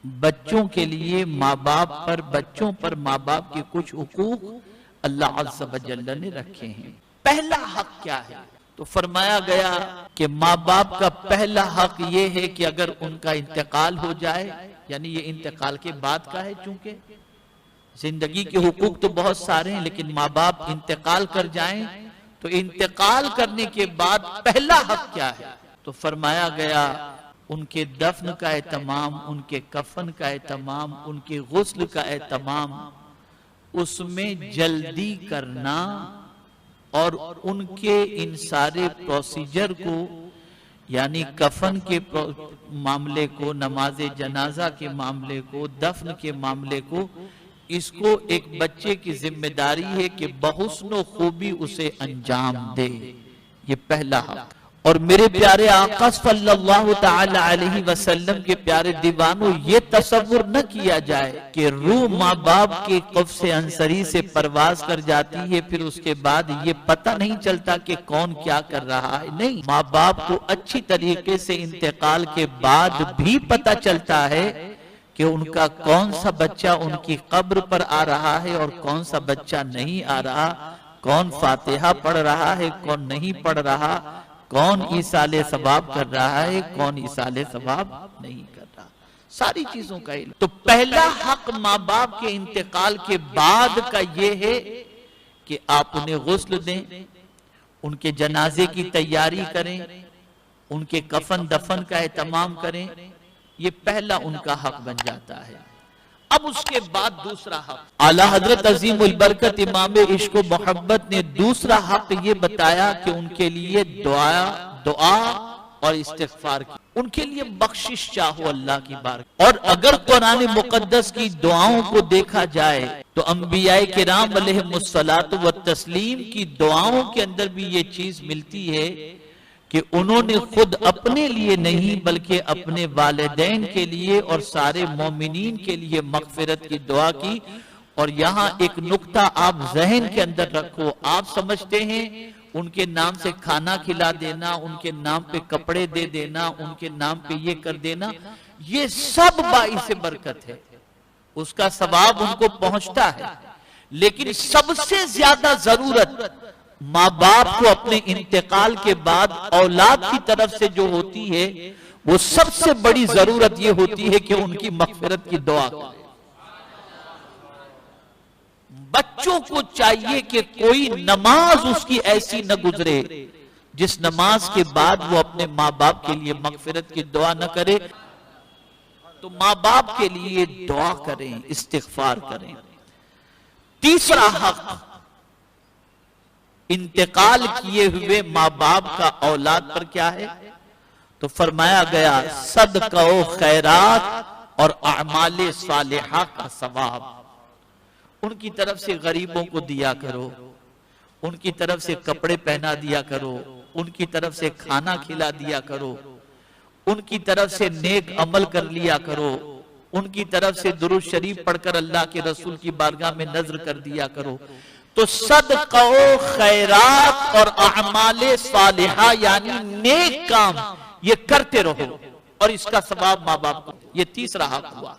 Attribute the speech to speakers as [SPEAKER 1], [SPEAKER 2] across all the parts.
[SPEAKER 1] बच्चों के लिए माँ बाप पर, बच्चों पर माँ बाप के कुछ हुकूक अल्लाह अज़्ज़ व जल्ल ने रखे हैं। पहला हक क्या है? तो फरमाया गया कि माँ बाप का पहला हक ये है कि अगर उनका इंतकाल हो जाए, यानी ये इंतकाल के बाद का है, चूंकि जिंदगी के हुकूक तो बहुत सारे हैं, लेकिन माँ बाप इंतकाल कर जाएं तो इंतकाल करने के बाद पहला हक क्या है? तो फरमाया गया उनके दफन का एहतमाम, उनके कफन का एहतमाम, उनके गुस्ल का एहतमाम, उसमें जल्दी करना और उनके इन सारे प्रोसीजर को, यानी कफन के मामले को, नमाज जनाजा के मामले को, दफन के मामले को, इसको एक बच्चे की जिम्मेदारी है कि बहुस्न खूबी उसे अंजाम दे। ये पहला हक। और मेरे प्यारे आका सल्लल्लाहु तआला अलैहि वसल्लम के प्यारे दीवानों, ये तसव्वुर न किया जाए कि रूह माँ बाप के कब्ज़ अंसरी से परवाज कर जाती है, फिर उसके बाद ये पता नहीं चलता कि कौन क्या कर रहा है। नहीं, माँ बाप को अच्छी तरीके से इंतकाल के बाद भी पता चलता है कि उनका कौन सा बच्चा उनकी कब्र पर आ रहा है और कौन सा बच्चा नहीं आ रहा, कौन फातिहा पढ़ रहा है, कौन नहीं पढ़ रहा, कौन ईसाले सवाब कर रहा है, कौन ईसाले सवाब नहीं कर रहा, सारी चीजों का इल्म। तो पहला हक माँ बाप के इंतकाल के बाद का ये है कि आप उन्हें गुस्ल दें, उनके जनाजे की तैयारी करें, उनके कफन दफन का एहतमाम करें। ये पहला उनका हक बन जाता है। अब उसके बाद दूसरा हक, आला हजरत अजीमुल बरकत इमाम इश्क व मोहब्बत ने दूसरा हक ये बताया कि उनके लिए दुआ और इस्तिग़फ़ार की, उनके लिए बख्शिश चाहो अल्लाह की बार। और अगर कुरान मुक़द्दस की दुआओं को देखा जाए तो अंबियाए किराम अलैहिमुस्सलातु व तस्लीम की दुआओं के अंदर भी ये चीज मिलती है कि उन्होंने खुद अपने लिए नहीं बल्कि अपने वालिदैन के लिए और सारे मोमिनीन के लिए मग़फ़िरत की दुआ की। और यहाँ एक नुक्ता आप ज़हन के अंदर रखो, आप समझते हैं उनके नाम से खाना खिला देना, उनके नाम पे कपड़े दे देना, उनके नाम पे ये कर देना, ये सब बाइस बरकत है, उसका सवाब उनको पहुंचता है। लेकिन सबसे ज्यादा जरूरत माँ बाप को अपने इंतकाल के बाद औलाद की तरफ से जो होती है, वो सबसे बड़ी जरूरत ये होती है कि उनकी मग़फ़िरत की दुआ करें। बच्चों को चाहिए कि कोई नमाज उसकी ऐसी न गुजरे जिस नमाज के बाद वो अपने माँ बाप के लिए मग़फ़िरत की दुआ न करे। तो माँ बाप के लिए दुआ करें, इस्तिग़फ़ार करें। तीसरा हक, इंतकाल किए हुए माँ बाप का औलाद पर क्या है? तो फरमाया गया सदका व खैरात और अमाले सालिहा का सवाब। उनकी तरफ से गरीबों को दिया करो, उनकी तरफ से कपड़े पहना दिया करो, उनकी तरफ से खाना खिला दिया करो, उनकी तरफ से नेक अमल कर लिया करो, उनकी तरफ से दुरूद शरीफ पढ़कर अल्लाह के रसूल की बारगाह में नज़र कर दिया करो। तो सदका व खैरात और अमाले सालिहा यानी नेक काम ये करते रहो और इसका सवाब माँ बाप को। ये तीसरा हक हुआ।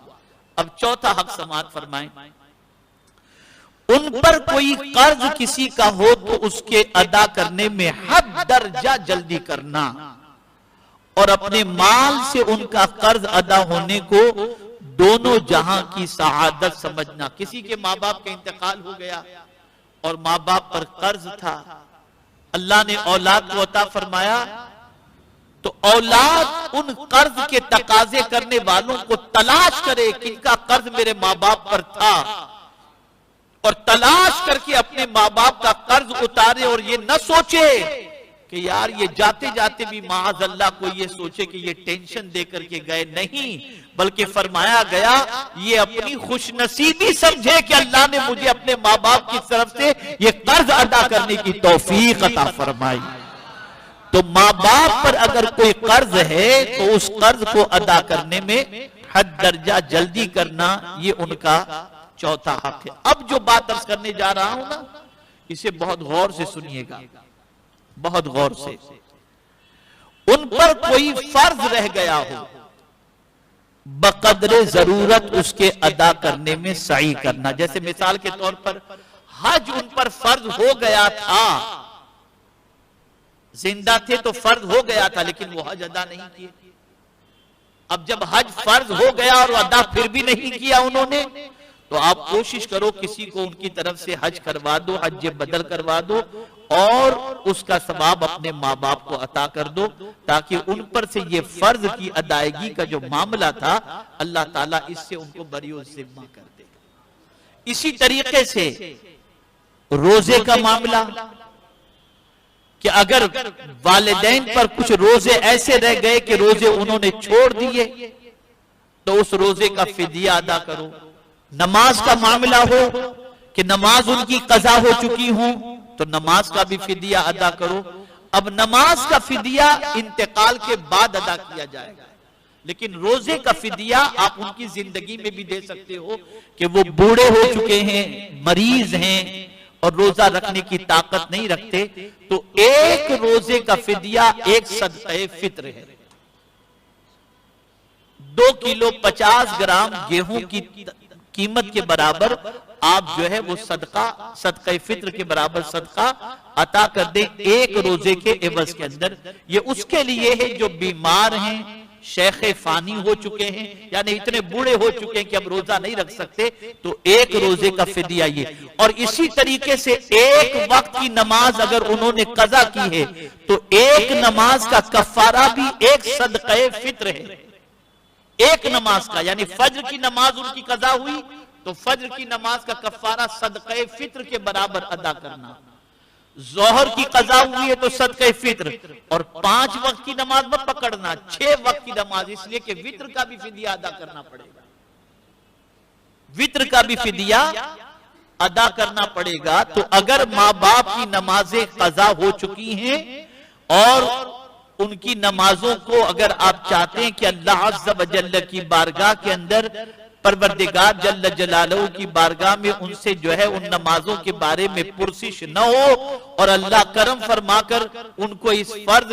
[SPEAKER 1] अब चौथा हक समाअत फरमाएं, उन पर कोई कर्ज किसी का हो तो उसके अदा करने में हद दर्जा जल्दी करना और अपने माल से उनका कर्ज अदा होने को दोनों जहां की सआदत समझना। किसी के माँ बाप का इंतकाल हो गया और माँ बाप पर कर्ज था, अल्लाह ने औलाद को अता फरमाया, तो औलाद उन कर्ज के तकाजे करने वालों को तलाश करे किनका कर्ज मेरे माँ बाप पर था, और तलाश करके अपने माँ बाप का कर्ज उतारे। और ये न सोचे कि यार ये जाते जाते भी माअज़ल्लाह को ये सोचे कि ये टेंशन दे करके गए, नहीं, बल्कि फरमाया गया ये अपनी खुशनसीबी समझे कि अल्लाह ने मुझे अपने माँ बाप की तरफ से ये कर्ज अदा करने की तौफीक अता फरमाई। तो माँ बाप पर अगर कोई कर्ज है तो उस कर्ज को अदा करने में हद दर्जा जल्दी करना, ये उनका चौथा हक है। अब जो बात अर्ज करने जा रहा हूं ना, इसे बहुत गौर से सुनिएगा, बहुत गौर से। उन पर कोई फर्ज रह गया हो बकदरे जरूरत उसके अदा करने में सही करना। जैसे मिसाल के तौर पर हज उन पर फर्ज हो गया था, जिंदा थे तो फर्ज हो गया था, लेकिन वो हज अदा नहीं किए। अब जब हज फर्ज हो गया और अदा फिर भी नहीं किया उन्होंने, तो आप कोशिश करो किसी को उनकी तरफ से हज करवा दो, हज बदल करवा दो और उसका सवाब अपने माँ बाप को अता कर दो, ताकि उन पर से ये फर्ज की अदायगी का जो मामला था अल्लाह ताला इससे उनको बरियो जिम्मा कर देगा। इसी तरीके से रोजे का मामला कि अगर वालिदैन पर कुछ रोजे ऐसे रह गए कि रोजे उन्होंने छोड़ दिए तो उस रोजे का फिदिया अदा करो। नमाज का मामला हो कि नमाज उनकी कज़ा हो चुकी हो तो नमाज का भी फिदिया अदा करो। अब नमाज का फिदिया इंतकाल के बाद अदा किया जाएगा, लेकिन रोजे का फिदिया आप उनकी जिंदगी में भी दे सकते हो कि वो बूढ़े हो चुके हैं, मरीज हैं और रोजा रखने की ताकत नहीं रखते, तो एक रोजे का फिदिया एक सदक़े फित्र है। 2 किलो 50 ग्राम गेहूं की कीमत के बराबर आप जो है वो सदक़े फित्र के बराबर सदका अता कर दे एक रोजे के एवज के अंदर। ये उसके लिए है जो बीमार हैं, शेखे फानी हो चुके हैं, यानी इतने बूढ़े हो चुके हैं कि अब रोजा नहीं रख सकते, तो एक रोजे का फिदिया ये। और इसी तरीके से एक वक्त की नमाज अगर उन्होंने कज़ा की है तो एक नमाज का कफारा भी एक सदक़े फित्र है। एक नमाज का, यानी फज्र की नमाज उनकी कज़ा हुई तो फज्र की नमाज का कफारा सदक़े फित्र के बराबर अदा करना। जोहर की कज़ा हुई है तो सदक़े फित्र, और 5 वक्त की नमाज मत पकड़ना, 6 वक्त की नमाज, इसलिए कि वित्र का भी फिदिया अदा करना पड़ेगा। वित्र का भी फिदिया अदा करना पड़ेगा। तो अगर माँ बाप की नमाजें कज़ा हो चुकी हैं और उनकी नमाजों को अगर आप चाहते हैं कि अल्लाह अज़्ज़ व जल्ल की बारगाह के अंदर, परवरदिगार जल्ल जलालहू की बारगाह में उनसे जो है उन नमाजों के बारे में पुरसिश न हो और अल्लाह करम फरमाकर उनको इस फर्ज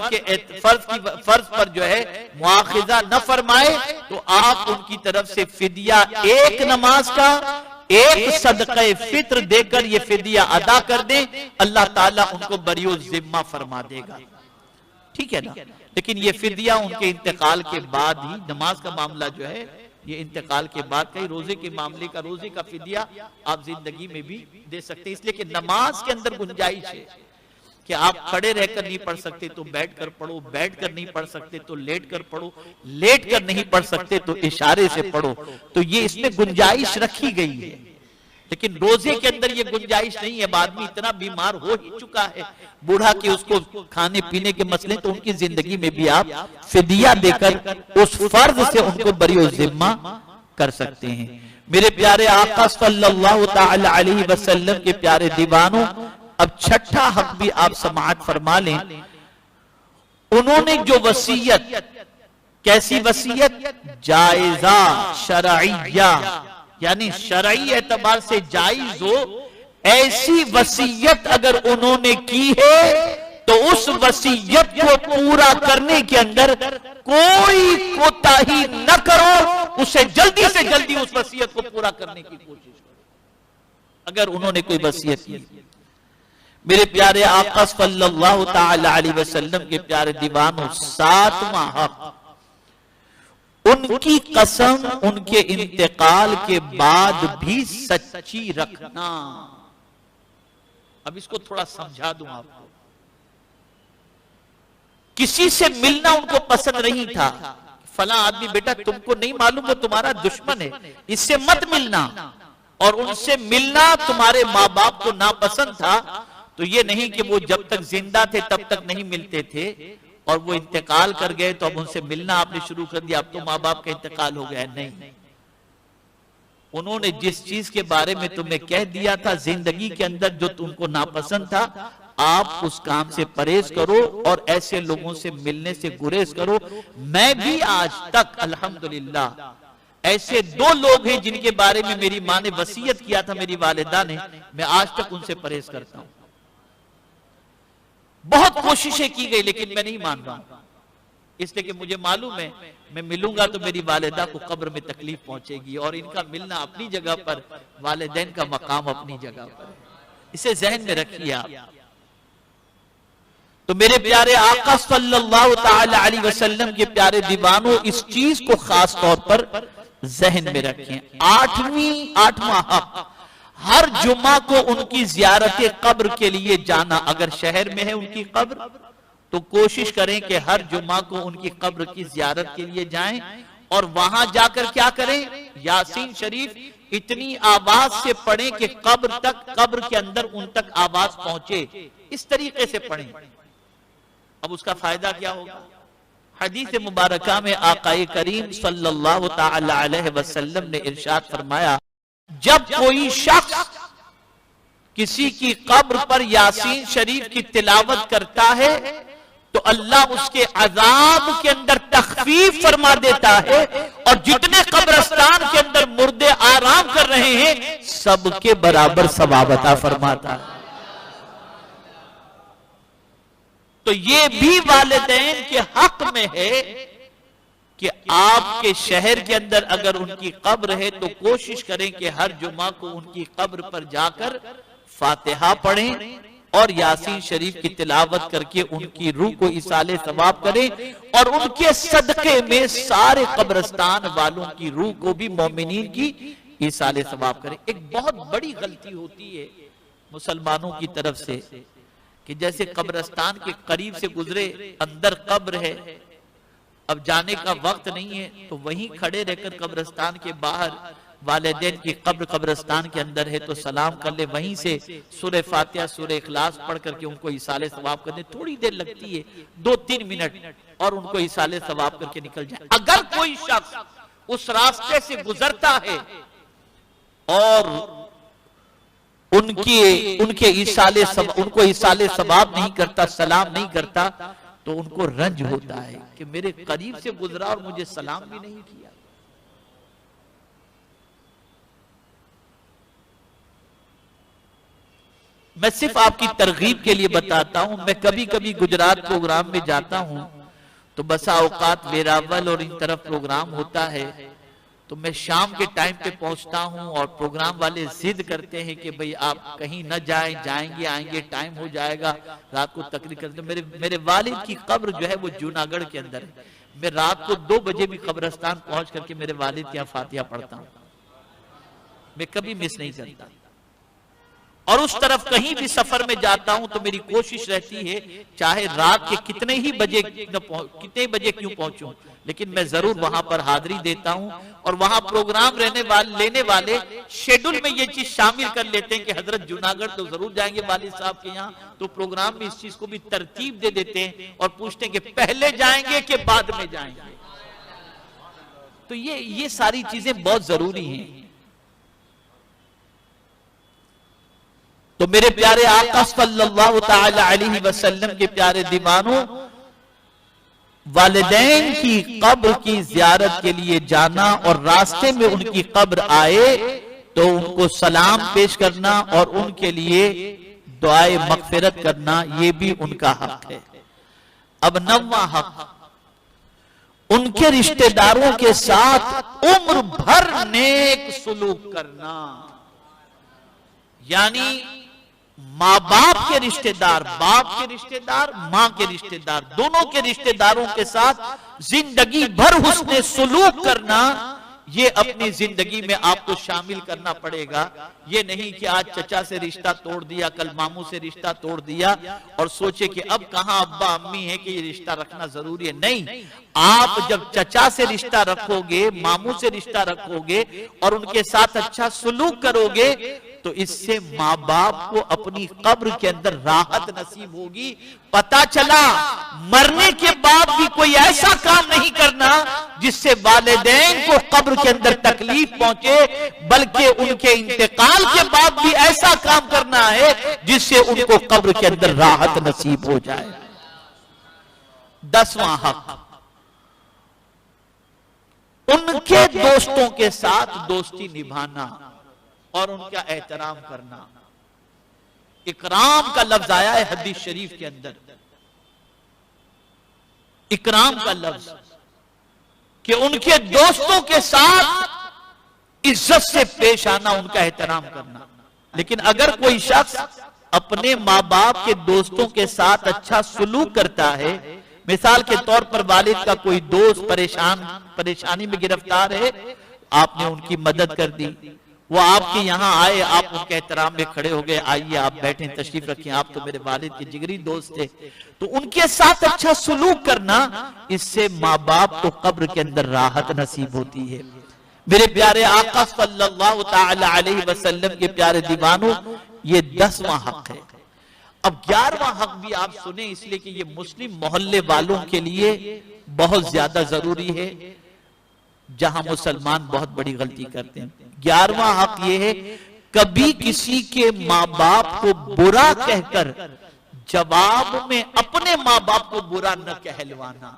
[SPEAKER 1] पर जो है मुआखिजा न फरमाए, तो आप उनकी तरफ से फिदिया एक नमाज का एक सदक़े फित्र देकर ये फिदिया अदा कर दें, अल्लाह ताला उनको बरियो जिम्मा फरमा देगा। ठीक है ना। लेकिन ये फिदिया उनके इंतकाल के बाद ही, नमाज का मामला जो है ये इंतकाल के बाद, कहीं रोजे के मामले का, रोजे का फिदिया आप जिंदगी में भी दे सकते हैं। इसलिए कि नमाज के अंदर गुंजाइश है कि आप खड़े रहकर नहीं पढ़ सकते तो बैठ कर पढ़ो, बैठ कर नहीं पढ़ सकते तो लेट कर पढ़ो, लेट कर नहीं पढ़ सकते तो इशारे से पढ़ो, तो ये इसमें गुंजाइश रखी गई है। लेकिन रोजे के अंदर ये गुंजाइश नहीं है। आदमी इतना बीमार हो ही चुका है, बूढ़ा, कि उसको खाने पीने के मसले, तो उनकी जिंदगी में भी आप फिदिया देकर उस फर्ज से उनको बरियो जिम्मा कर सकते हैं। मेरे प्यारे आका सल्लल्लाहु तआला अलैहि वसल्लम के प्यारे दीवानों, अब छठा हक भी आप समाअत फरमा लें। उन्होंने जो वसीयत, कैसी वसीयत? जायजा शरइया, यानी शरई एतबार से जायज हो, ऐसी वसीयत अगर उन्होंने की है तो उस वसीयत को पूरा करने के अंदर कोई कोताही न करो, उसे जल्दी से जल्दी उस वसीयत को पूरा करने की कोशिश करो। अगर उन्होंने कोई वसीयत की, मेरे प्यारे आका सल्लल्लाहु तआला अलैहि वसल्लम के प्यारे दीवानों, 7वां हक, उनकी कसम उनके इंतकाल के बाद भी सच्ची रखना। अब इसको थोड़ा समझा दूं आपको। किसी से मिलना उनको पसंद नहीं था। फला आदमी, बेटा तुमको नहीं मालूम वो तुम्हारा दुश्मन है, इससे मत मिलना, और उनसे मिलना तुम्हारे माँ बाप को नापसंद था, तो ये नहीं कि वो जब तक जिंदा थे तब तक नहीं मिलते थे और वो इंतकाल कर गए तो अब उनसे मिलना आपने शुरू कर दिया, अब तो माँ बाप का इंतकाल हो गया। नहीं, उन्होंने जिस चीज के बारे में तुम्हें कह दिया था जिंदगी के अंदर जो तुमको नापसंद था, आप उस काम से परहेज करो और ऐसे लोगों से मिलने से गुरेज करो। मैं भी आज तक अल्हम्दुलिल्लाह ऐसे 2 लोग हैं जिनके बारे में मेरी माँ ने वसीयत किया था, मेरी वालिदा ने, मैं आज तक उनसे परहेज करता हूं। बहुत कोशिशें की गई लेकिन मैं नहीं मान रहा हूं। इसलिए कि मुझे मालूम है मैं मिलूंगा तो मेरी वालिदा को कब्र में तकलीफ पहुंचेगी, और इनका मिलना अपनी जगह पर, वालिदैन का मकाम अपनी जगह पर है। इसे जहन में रखिए आप। तो मेरे प्यारे आका सल्लल्लाहु ताला अलैहि वसल्लम के प्यारे दीवानों, इस चीज को खास तौर पर जहन में रखें। आठवां हक, हर जुम्मा को उनकी जियारत कब्र के लिए जाना। अगर शहर में है उनकी कब्र तो कोशिश करें कि हर जुम्मा को उनकी कब्र की जियारत के लिए जाएं, और वहां जाकर क्या करें, यासीन शरीफ इतनी आवाज से पढ़ें कि कब्र तक, कब्र के अंदर उन तक आवाज पहुंचे, इस तरीके से पढ़ें। अब उसका फायदा क्या होगा? हदीस मुबारका में आकाए करीम सल्लल्लाहु ताला अलैहि वसल्लम ने इरशाद फरमाया, जब कोई शख्स किसी की कब्र पर यासीन शरीफ की तिलावत करता है तो अल्लाह उसके अजाब के अंदर तखफीफ फरमा देता है, और जितने कब्रिस्तान के अंदर मुर्दे आराम कर रहे हैं सबके बराबर सवाब अता फरमाता है। तो ये भी वालिदैन के हक में है कि आपके शहर के अंदर अगर उनकी कब्र है तो कोशिश करें कि हर जुमा को उनकी कब्र पर जाकर फातिहा पढ़ें और यासीन शरीफ की तिलावत करके उनकी रूह को इसाले सवाब करें, और उनके सदके में सारे कब्रिस्तान वालों की रूह को भी मोमिनीन की इसाले सवाब करें। एक बहुत बड़ी गलती होती है मुसलमानों की तरफ से कि जैसे कब्रिस्तान के करीब से गुजरे, अंदर कब्र है, अब जाने का वक्त नहीं है, तो वहीं खड़े रहकर कब्रिस्तान के बाहर वालिदैन की कब्र कब्रिस्तान के अंदर है तो सलाम कर ले, वहीं से सूरह फातिहा सूरह इखलास पढ़ करके उनको इसाले सवाब करने थोड़ी देर लगती है, 2-3 मिनट, और उनको इसाले सवाब करके निकल जाए। अगर कोई शख्स उस रास्ते से गुजरता है और उनके उनको इसाले सवाब नहीं करता, सलाम नहीं करता, तो उनको रंज होता है कि मेरे करीब से गुजरा और मुझे सलाम भी नहीं किया। मैं सिर्फ आपकी तरगीब के लिए बताता हूं, मैं कभी कभी गुजरात प्रोग्राम में जाता हूं तो बसा औकात वेरावल और इन तरफ प्रोग्राम होता है, तो मैं शाम के टाइम पे पहुंचता हूं और प्रोग्राम वाले जिद करते हैं कि भाई आप कहीं न जाएं, जाएंगे आएंगे टाइम हो जाएगा, रात को तकरीर करते। मेरे वालिद की कब्र जो है वो जूनागढ़ के अंदर है, मैं रात को 2 बजे भी कब्रिस्तान पहुंच करके मेरे वालिद के यहाँ फातिहा पढ़ता हूं, मैं कभी मिस नहीं करता। और उस तरफ कहीं भी सफर में जाता हूं तो मेरी कोशिश रहती है चाहे रात के कितने बजे क्यों पहुंचूं, लेकिन मैं जरूर वहां पर हाजिरी देता हूं। और वहां प्रोग्राम लेने वाले शेड्यूल में ये चीज शामिल कर लेते हैं कि हजरत जूनागढ़ तो जरूर जाएंगे वालिद साहब के यहाँ, तो प्रोग्राम में इस चीज को भी तरतीब दे देते हैं और पूछते हैं कि पहले जाएंगे कि बाद में जाएंगे। तो ये सारी चीजें बहुत जरूरी हैं। तो मेरे प्यारे आका सल्लल्लाहु ताला अलैहि वसल्लम के प्यारे दीवानों, वालिदैन की कब्र की जियारत के लिए जाना और रास्ते में उनकी कब्र आए तो उनको सलाम पेश करना और उनके लिए दुआए मगफिरत करना, ये भी उनका हक है। अब 9वां हक, उनके रिश्तेदारों के साथ उम्र भर नेक सुलूक करना। यानी माँ बाप के रिश्तेदार, बाप के रिश्तेदार, माँ के रिश्तेदार, दोनों के रिश्तेदारों के साथ जिंदगी भर हुस्ने सुलूक करना, ये अपनी जिंदगी में आपको शामिल करना पड़ेगा। ये नहीं कि आज चचा से रिश्ता तोड़ दिया, कल मामू से रिश्ता तोड़ दिया और सोचे कि अब कहां अब्बा अम्मी है कि ये रिश्ता रखना जरूरी है। नहीं, आप जब चचा से रिश्ता रखोगे, मामू से रिश्ता रखोगे और उनके साथ अच्छा सुलूक करोगे तो इससे माँ बाप को अपनी कब्र के अंदर राहत नसीब होगी। पता चला मरने के बाद भी कोई ऐसा काम नहीं करना जिससे वालिदैन को कब्र के अंदर तकलीफ पहुंचे, बल्कि उनके इंतकाल के बाद भी ऐसा काम करना है जिससे उनको कब्र के अंदर राहत नसीब हो जाए। 10वां हक, उनके दोस्तों के साथ दोस्ती निभाना और उनका एहतराम करना। इकराम का लफ्ज आया है हदीस शरीफ के अंदर, इकराम का लफ्ज, कि उनके दोस्तों के साथ इज्जत से पेश आना, उनका एहतराम करना। लेकिन अगर कोई शख्स अपने माँ बाप के दोस्तों के साथ अच्छा सुलूक करता है, मिसाल के तौर पर वालिद का कोई दोस्त परेशानी में गिरफ्तार है, आपने उनकी मदद कर दी, वो आपके यहाँ आए, आप उनके एहतराम में खड़े हो गए, आइए आप बैठे, तशरीफ रखें, आप तो मेरे वालिद के जिगरी दोस्त थे, तो उनके साथ अच्छा सुलूक करना, इससे माँ बाप को कब्र के अंदर राहत नसीब होती है। मेरे प्यारे आका सल्लल्लाहु ताला अलैहि वसल्लम के प्यारे दीवानों, ये 10वां हक है। अब 11वां हक भी आप सुने, इसलिए कि ये मुस्लिम मोहल्ले वालों के लिए बहुत ज्यादा जरूरी है, जहां मुसलमान बहुत बड़ी गलती करते हैं। 11वां हक ये है, कभी किसी के माँ बाप को बुरा कहकर जवाब में अपने माँ बाप को बुरा न कहलवाना।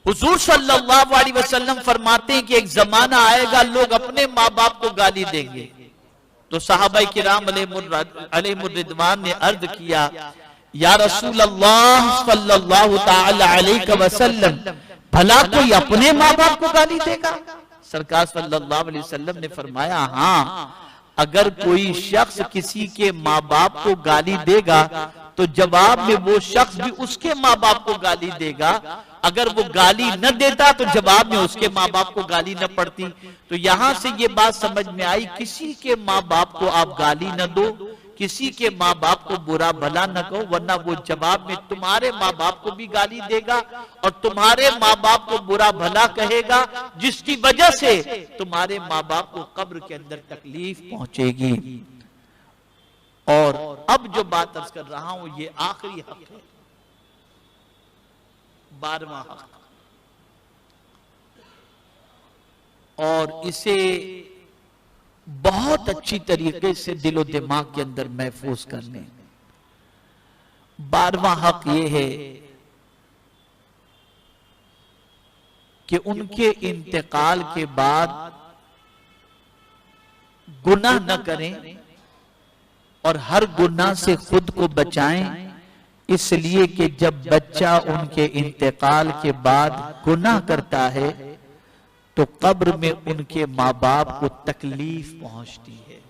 [SPEAKER 1] हुजूर सल्लल्लाहु अलैहि वसल्लम फरमाते हैं कि एक जमाना आएगा लोग अपने माँ बाप को गाली देंगे। तो सहाबाए किराम अलैहिमुर रिदवान ने अर्ज किया, या रसूल अल्लाह सल्लल्लाहु ताला अलैहि वसल्लम, भला कोई अपने माँ बाप को गाली देगा? सरकार सल्लल्लाहु अलैहि वसल्लम ने फरमाया, हाँ, अगर कोई शख्स किसी के माँ बाप को गाली देगा तो जवाब में वो शख्स भी उसके माँ बाप को गाली देगा। अगर वो गाली न देता तो जवाब में उसके माँ बाप को गाली न पड़ती। तो यहां से ये बात समझ में आई, किसी के माँ बाप को आप गाली न दो, किसी के माँ बाप को बुरा भला न कहो, वरना वो जवाब में तुम्हारे माँ बाप को भी गाली देगा और तुम्हारे माँ बाप को बुरा भला कहेगा, जिसकी वजह से तुम्हारे माँ बाप को कब्र के अंदर तकलीफ पहुंचेगी। और अब जो बात अर्ज कर रहा हूं ये आखिरी हक है, 12वां हक, और इसे बहुत अच्छी तरीके से दिलो दिमाग के अंदर महफूज करने। 12वां हक ये है कि उनके इंतकाल के बाद गुनाह न करें और हर गुनाह से खुद को बचाएं, इसलिए कि जब बच्चा उनके इंतकाल के बाद गुनाह करता है तो कब्र में उनके माँ बाप को तकलीफ पहुंचती है।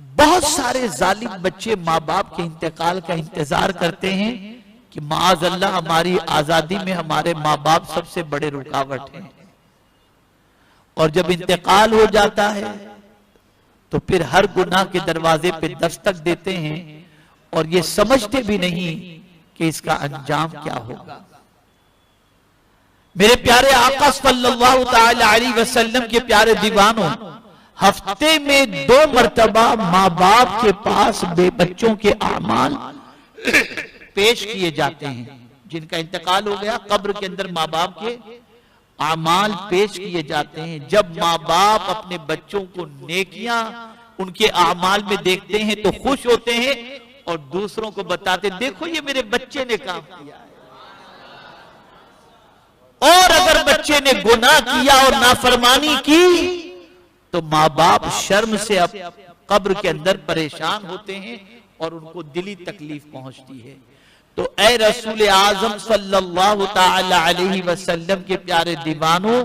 [SPEAKER 1] बहुत सारे जालिम बच्चे माँ बाप के इंतकाल का इंतजार करते हैं कि माअज़ल्लाह हमारी आजादी में हमारे माँ बाप सबसे बड़े रुकावट हैं, और जब इंतकाल हो जाता है तो फिर हर गुनाह के दरवाजे पे दस्तक देते हैं और ये समझते भी नहीं कि इसका अंजाम क्या होगा। मेरे प्यारे आका सल्लल्लाहु ताला अलैहि वसल्लम के प्यारे दीवानों, हफ्ते में 2 मरतबा माँ बाप के पास बच्चों के आमाल पेश किए जाते हैं। जिनका इंतकाल हो गया, कब्र के अंदर माँ बाप के आमाल पेश किए जाते हैं। जब माँ बाप अपने बच्चों को नेकियां उनके आमाल में देखते हैं तो खुश होते हैं और दूसरों को बताते, देखो ये मेरे बच्चे ने काम किया है। और अगर बच्चे ने गुनाह किया और नाफरमानी की तो माँ बाप शर्म से अब कब्र के अंदर परेशान होते हैं और उनको दिली तकलीफ पहुंचती है। तो ऐ रसूल आजम सल्लल्लाहु ताला अलैहि वसल्लम के प्यारे दीवानों,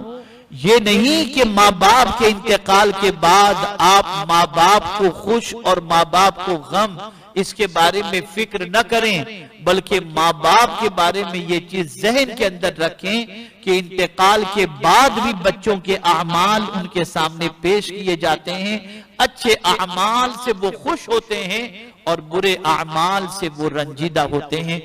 [SPEAKER 1] ये नहीं कि माँ बाप के इंतकाल के बाद आप माँ बाप को खुश और माँ बाप को गम, इसके बारे में फिक्र न करें, बल्कि माँ बाप के बारे में ये चीज जहन के अंदर रखें कि इंतकाल के बाद भी बच्चों के अमाल उनके सामने पेश किए जाते हैं। अच्छे अमाल से वो खुश होते हैं और बुरे अमाल से वो रंजीदा होते हैं।